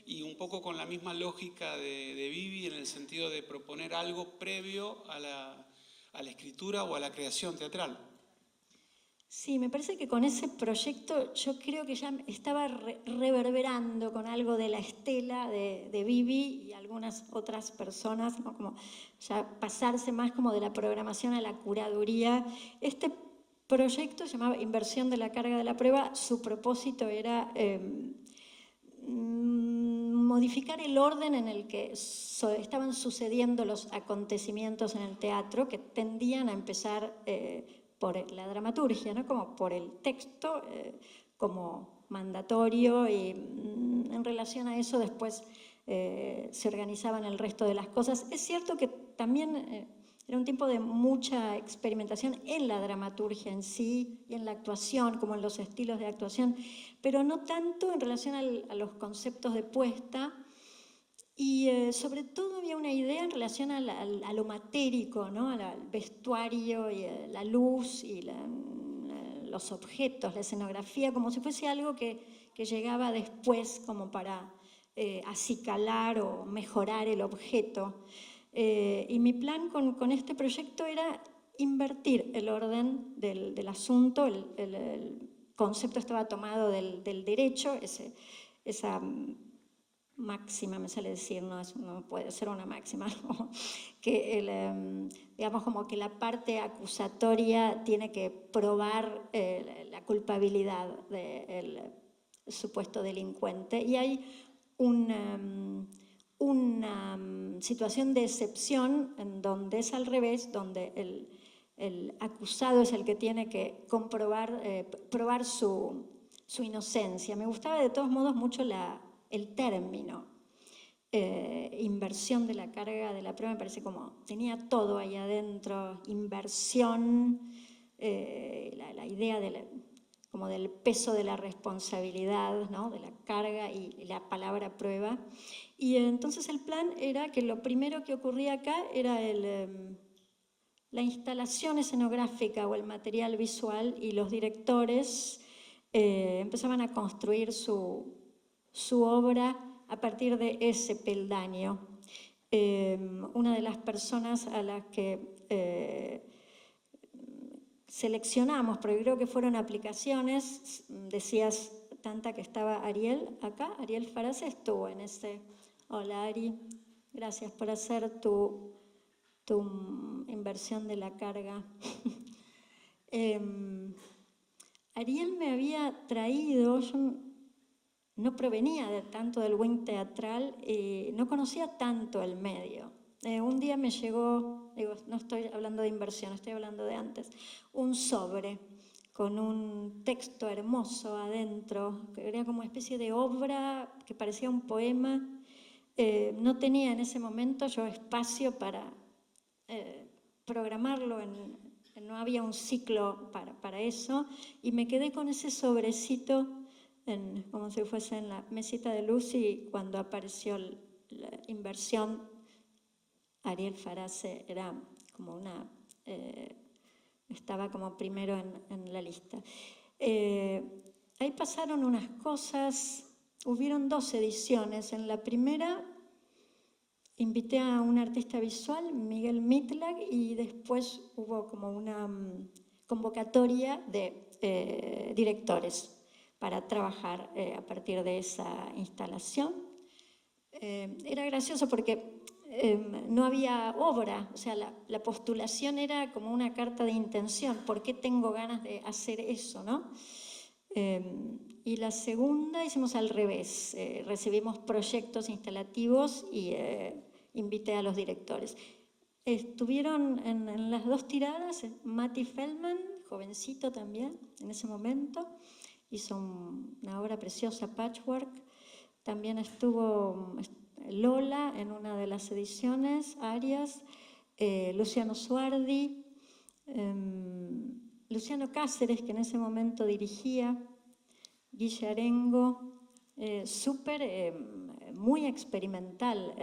y un poco con la misma lógica de Vivi, en el sentido de proponer algo previo a la escritura o a la creación teatral.
Sí, me parece que con ese proyecto yo creo que ya estaba reverberando con algo de la estela de Vivi y algunas otras personas, ¿no? Como ya pasarse más como de la programación a la curaduría. Este proyecto se llamaba Inversión de la carga de la prueba. Su propósito era modificar el orden en el que estaban sucediendo los acontecimientos en el teatro, que tendían a empezar por la dramaturgia, ¿no? Como por el texto, como mandatorio, y en relación a eso después se organizaban el resto de las cosas. Es cierto que también era un tiempo de mucha experimentación en la dramaturgia en sí y en la actuación, como en los estilos de actuación, pero no tanto en relación a los conceptos de puesta. Y sobre todo había una idea en relación a lo matérico, ¿no? Al vestuario y la luz y los objetos, la escenografía, como si fuese algo que llegaba después como para acicalar o mejorar el objeto. Y mi plan con este proyecto era invertir el orden del asunto. El concepto estaba tomado del derecho, esa máxima, me sale decir, no puede ser una máxima, ¿no? Que digamos como que la parte acusatoria tiene que probar la culpabilidad del supuesto delincuente, y hay una situación de excepción en donde es al revés, donde el acusado es el que tiene que probar su inocencia. Me gustaba de todos modos mucho el término, inversión de la carga de la prueba. Me parece como tenía todo ahí adentro, inversión, la idea como del peso de la responsabilidad, ¿no? De la carga y la palabra prueba. Y entonces el plan era que lo primero que ocurría acá era la instalación escenográfica o el material visual, y los directores empezaban a construir su obra a partir de ese peldaño. Una de las personas a las que seleccionamos, porque creo que fueron aplicaciones, decías, Tanta, que estaba Ariel acá, Ariel Farase estuvo en ese. Hola Ari, gracias por hacer tu inversión de la carga. Ariel me había traído, yo no provenía tanto del wing teatral, no conocía tanto el medio. Un día me llegó, digo, no estoy hablando de inversión, estoy hablando de antes, un sobre con un texto hermoso adentro, que era como una especie de obra que parecía un poema. No tenía en ese momento yo espacio para programarlo, no había un ciclo para eso, y me quedé con ese sobrecito como si fuese en la mesita de luz, y cuando apareció la inversión, Ariel Farase era como estaba como primero en la lista. Ahí pasaron unas cosas, hubieron 2 ediciones. En la primera invité a un artista visual, Miguel Mitlag, y después hubo como una convocatoria de directores para trabajar a partir de esa instalación. Era gracioso porque no había obra, o sea, la postulación era como una carta de intención, ¿por qué tengo ganas de hacer eso, no? Y la segunda hicimos al revés, recibimos proyectos instalativos y invité a los directores. Estuvieron en las dos tiradas Matti Feldman, jovencito también en ese momento, hizo una obra preciosa, Patchwork. También estuvo Lola en una de las ediciones, Arias, Luciano Suardi, Luciano Cáceres, que en ese momento dirigía, Guille Arengo, muy experimental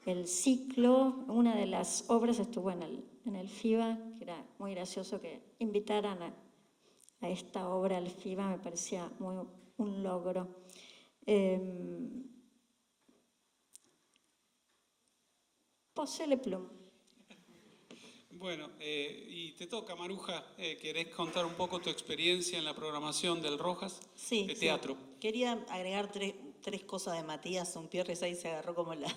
el ciclo. Una de las obras estuvo en el FIBA, que era muy gracioso que invitaran a esta obra al FIBA, me parecía un logro. Posee Le Plum.
Bueno, y te toca, Maruja, ¿querés contar un poco tu experiencia en la programación del Rojas
Sí,
de teatro?
sí. Quería agregar tres cosas de Matías Unpierres, ahí se agarró como la...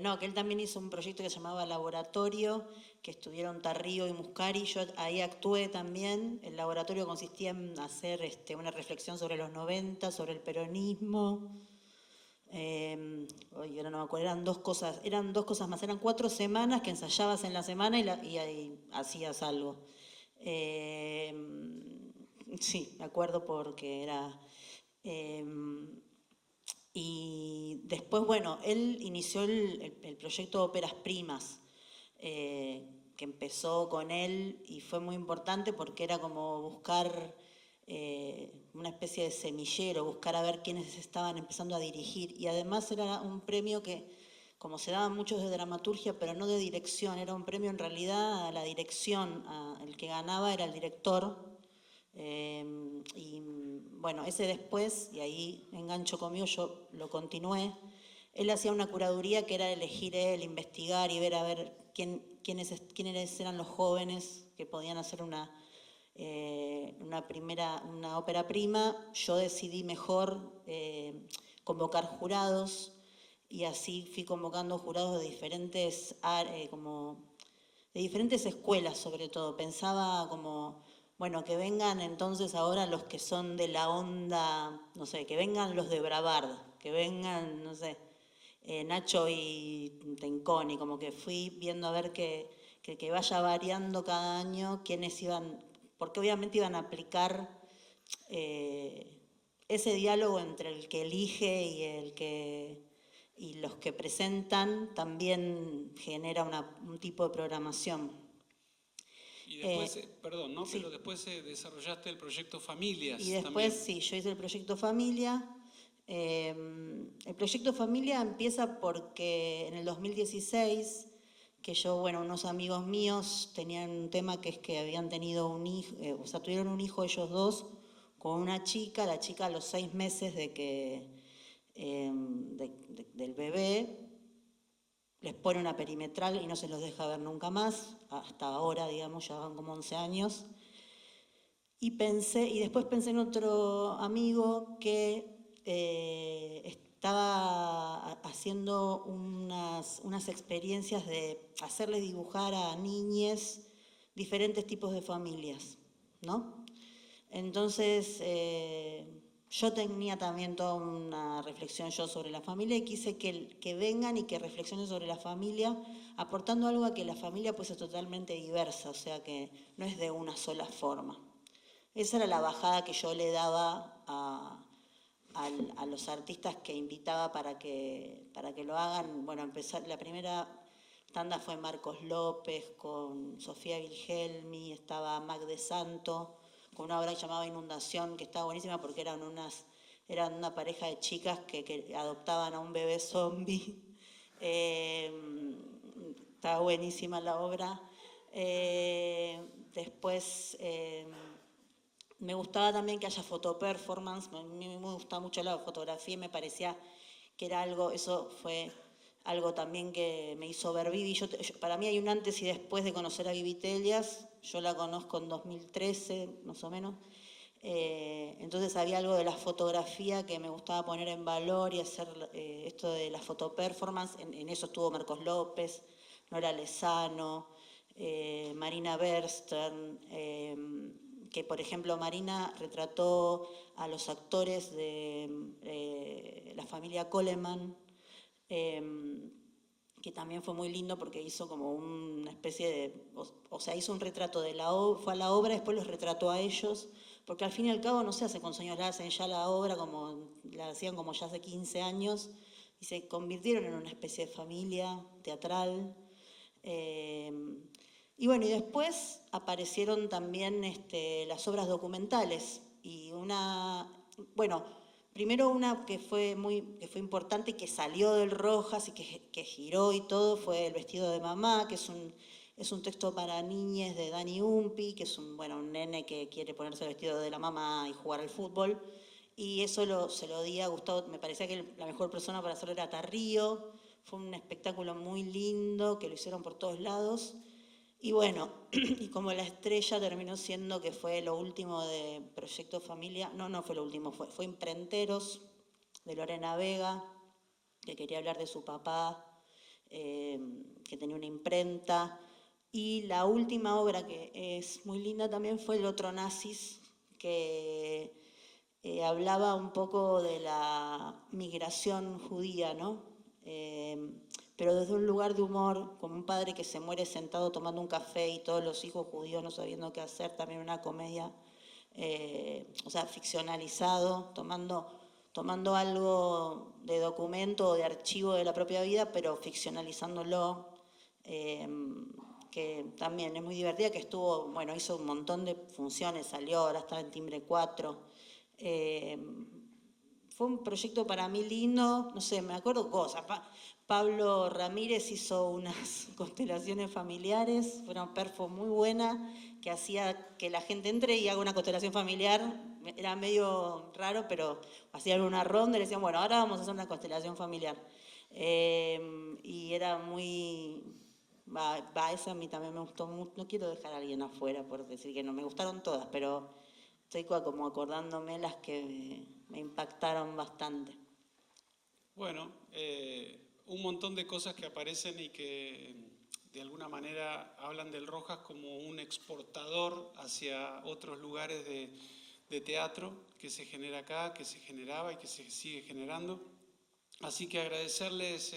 no, que él también hizo un proyecto que se llamaba Laboratorio, que estuvieron Tarrío y Muscari, yo ahí actué también. El laboratorio consistía en hacer una reflexión sobre los 90, sobre el peronismo. Ahora no me acuerdo, eran dos cosas más, eran 4 semanas que ensayabas en la semana y ahí hacías algo. Sí, me acuerdo porque era... y después, bueno, él inició el proyecto Óperas Primas, que empezó con él y fue muy importante porque era como buscar una especie de semillero, buscar a ver quiénes estaban empezando a dirigir. Y además era un premio que, como se daban muchos de dramaturgia, pero no de dirección, era un premio en realidad a la dirección, el que ganaba era el director. Y bueno, ese después, y ahí engancho conmigo, yo lo continué. Él hacía una curaduría que era elegir él, investigar y ver a ver quiénes eran los jóvenes que podían hacer una ópera prima. Yo decidí mejor convocar jurados y así fui convocando jurados de diferentes escuelas, sobre todo. Pensaba como, bueno, que vengan entonces ahora los que son de la onda, no sé, que vengan los de Bravard, que vengan, no sé, Nacho y Tenconi, como que fui viendo a ver que vaya variando cada año quiénes iban, porque obviamente iban a aplicar ese diálogo entre el que elige y los que presentan, también genera un tipo de programación.
Y después, perdón, ¿no?
Sí.
Pero después desarrollaste el proyecto Familias
Y después,
también.
sí, yo hice el proyecto Familia. El proyecto Familia empieza porque en el 2016, que yo, bueno, unos amigos míos tenían un tema que es que habían tenido un hijo, o sea, tuvieron un hijo ellos dos con una chica. La chica a los 6 meses del bebé les pone una perimetral y no se los deja ver nunca más, hasta ahora, digamos, ya van como 11 años. Y después pensé en otro amigo que estaba haciendo unas experiencias de hacerle dibujar a niñes diferentes tipos de familias, ¿no? Entonces, yo tenía también toda una reflexión yo sobre la familia y quise que vengan y que reflexionen sobre la familia, aportando algo a que la familia pues es totalmente diversa, o sea que no es de una sola forma. Esa era la bajada que yo le daba a los artistas que invitaba para que lo hagan. Bueno, la primera tanda fue Marcos López con Sofía Vilhelmi, estaba Mac de Santo, con una obra llamada Inundación, que estaba buenísima porque eran una pareja de chicas que adoptaban a un bebé zombie. Estaba buenísima la obra. Después... me gustaba también que haya fotoperformance, a mí me gusta mucho la fotografía y me parecía que era algo, eso fue algo también que me hizo ver Vivi. Para mí hay un antes y después de conocer a Vivi Telias, yo la conozco en 2013 más o menos, Entonces había algo de la fotografía que me gustaba poner en valor y hacer esto de la fotoperformance. En eso estuvo Marcos López, Nora Lezano, Marina Berstern, que por ejemplo Marina retrató a los actores de la familia Coleman, que también fue muy lindo porque hizo como una especie de, o sea, hizo un retrato de la obra, fue a la obra, después los retrató a ellos, porque al fin y al cabo no se hace con sueños, la hacen ya la obra, como la hacían como ya hace 15 años, y se convirtieron en una especie de familia teatral. Y bueno, y después aparecieron también las obras documentales, y bueno, primero una que fue importante y que salió del Rojas y que giró y todo fue El vestido de mamá, que es un texto para niñes de Dani Umpi, que es un nene que quiere ponerse el vestido de la mamá y jugar al fútbol. Y eso se lo di a Gustavo, me parecía que la mejor persona para hacerlo era Tarrío. Fue un espectáculo muy lindo, que lo hicieron por todos lados. Y bueno, y como la estrella terminó siendo que fue lo último de Proyecto Familia, no fue lo último, fue Imprenteros, de Lorena Vega, que quería hablar de su papá, que tenía una imprenta. Y la última obra, que es muy linda también, fue El otro nazis, que hablaba un poco de la migración judía, ¿no? Pero desde un lugar de humor, como un padre que se muere sentado tomando un café y todos los hijos judíos no sabiendo qué hacer, también una comedia, o sea, ficcionalizado, tomando algo de documento o de archivo de la propia vida, pero ficcionalizándolo, que también es muy divertida, que hizo un montón de funciones, salió, ahora está en Timbre 4. Fue un proyecto para mí lindo, no sé, me acuerdo cosas. Pablo Ramírez hizo unas constelaciones familiares, fue una perfo muy buena, que hacía que la gente entre y haga una constelación familiar. Era medio raro, pero hacían una ronda y le decían, bueno, ahora vamos a hacer una constelación familiar. Y era muy... esa a mí también me gustó mucho. No quiero dejar a alguien afuera por decir que no, me gustaron todas, pero estoy como acordándome las que me impactaron bastante.
Bueno, un montón de cosas que aparecen y que de alguna manera hablan del Rojas como un exportador hacia otros lugares de teatro que se genera acá, que se generaba y que se sigue generando. Así que agradecerles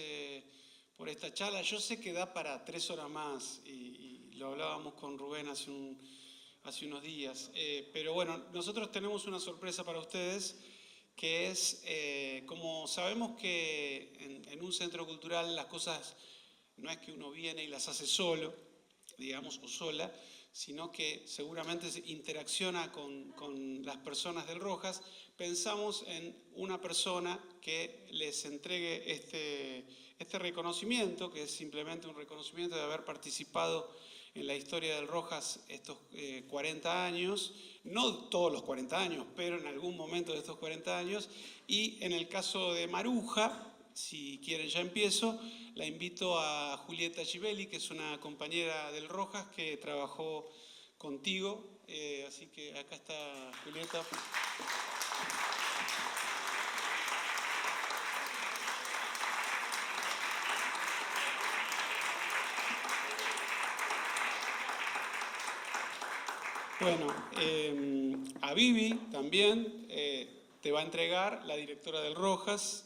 por esta charla. Yo sé que da para 3 horas más y lo hablábamos con Rubén hace unos días. Pero bueno, nosotros tenemos una sorpresa para ustedes, que es, como sabemos que en un centro cultural las cosas no es que uno viene y las hace solo, digamos, o sola, sino que seguramente se interacciona con las personas del Rojas. Pensamos en una persona que les entregue este reconocimiento, que es simplemente un reconocimiento de haber participado en la historia del Rojas estos 40 años, no todos los 40 años, pero en algún momento de estos 40 años. Y en el caso de Maruja, si quieren ya empiezo, la invito a Julieta Givelli, que es una compañera del Rojas que trabajó contigo, así que acá está Julieta. Bueno, a Vivi también te va a entregar la directora del Rojas,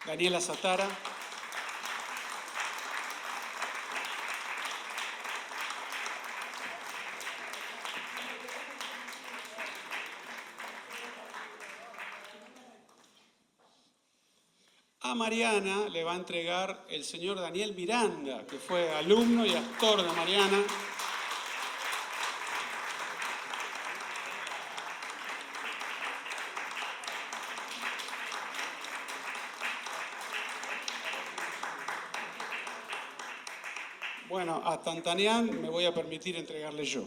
Daniela Satara. A Mariana le va a entregar el señor Daniel Miranda, que fue alumno y actor de Mariana. Bueno, a Tantanián me voy a permitir entregarle yo.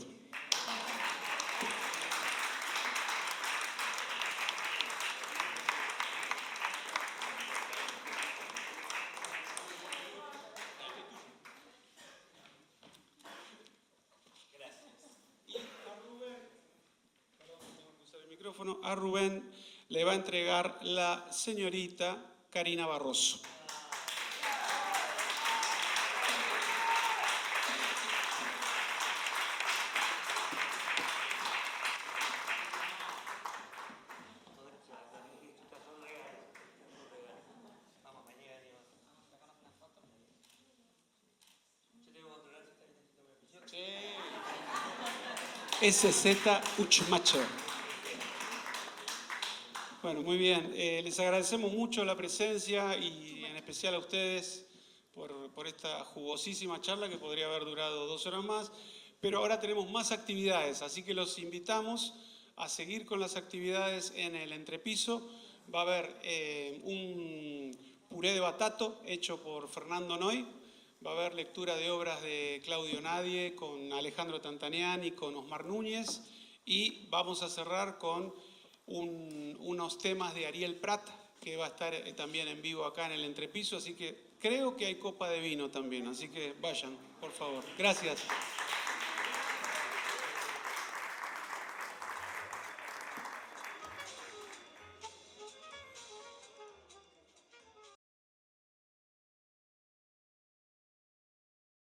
micrófono a Rubén le va a entregar la señorita Karina Barroso. SZ Uchmacher. Bueno, muy bien. Les agradecemos mucho la presencia y en especial a ustedes por esta jugosísima charla que podría haber durado 2 horas más. Pero ahora tenemos más actividades, así que los invitamos a seguir con las actividades en el entrepiso. Va a haber un puré de batato hecho por Fernando Noy. Va a haber lectura de obras de Claudio Nadie con Alejandro Tantaniani, con Osmar Núñez, y vamos a cerrar con unos temas de Ariel Prat, que va a estar también en vivo acá en el entrepiso, así que creo que hay copa de vino también, así que vayan, por favor. Gracias.